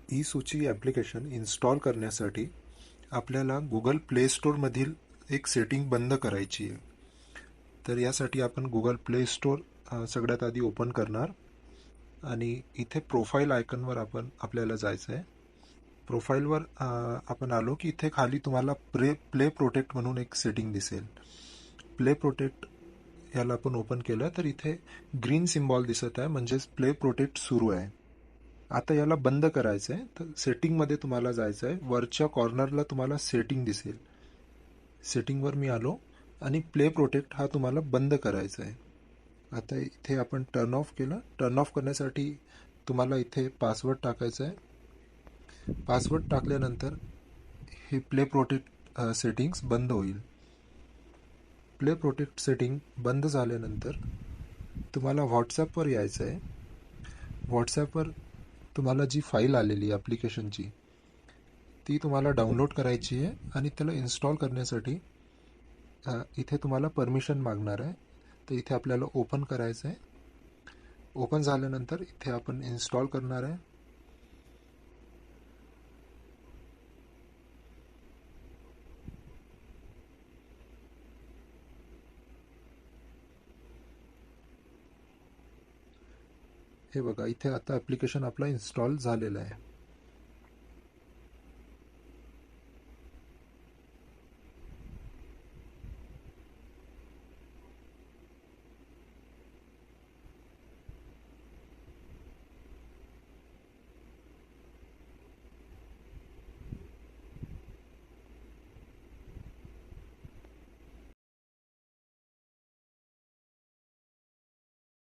E सूची application install करण्यासाठी आपल्याला गुगल प्ले स्टोअरमधील एक सेटिंग बंद करायची आहे. तर यासाठी आपण गुगल प्ले स्टोअर सगळ्यात आधी ओपन करणार आणि इथे प्रोफाईल आयकनवर आपल्याला जायचं आहे. प्रोफाईलवर आपण आलो की इथे खाली तुम्हाला प्ले प्रोटेक्ट म्हणून एक सेटिंग दिसेल. प्ले प्रोटेक्ट याला आपण ओपन केलं तर इथे ग्रीन सिम्बॉल दिसत आहे, म्हणजेच प्ले प्रोटेक्ट सुरू आहे. आता याला बंद करायचं आहे, तर सेटिंगमध्ये तुम्हाला जायचं आहे. वरच्या कॉर्नरला तुम्हाला सेटिंग दिसेल. सेटिंगवर मी आलो आणि प्ले प्रोटेक्ट हा तुम्हाला बंद करायचा आहे. आता इथे आपण टर्न ऑफ केलं. टर्न ऑफ करण्यासाठी तुम्हाला इथे पासवर्ड टाकायचा आहे. पासवर्ड टाकल्यानंतर हे प्ले प्रोटेक्ट सेटिंग्स बंद होईल. प्ले प्रोटेक्ट सेटिंग बंद झाल्यानंतर तुम्हाला व्हॉट्सॲपवर यायचं आहे. व्हॉट्सॲपवर तुम्हाला जी फाईल आलेली आहे ॲप्लिकेशनची, ती तुम्हाला डाउनलोड करायची आहे आणि त्याला इन्स्टॉल करण्यासाठी इथे तुम्हाला परमिशन मागणार आहे. तर इथे आपल्याला ओपन करायचं आहे. ओपन झाल्यानंतर इथे आपण इन्स्टॉल करणार आहे. हे बघा, इथे आता ॲप्लिकेशन आपला इन्स्टॉल झालेलं आहे.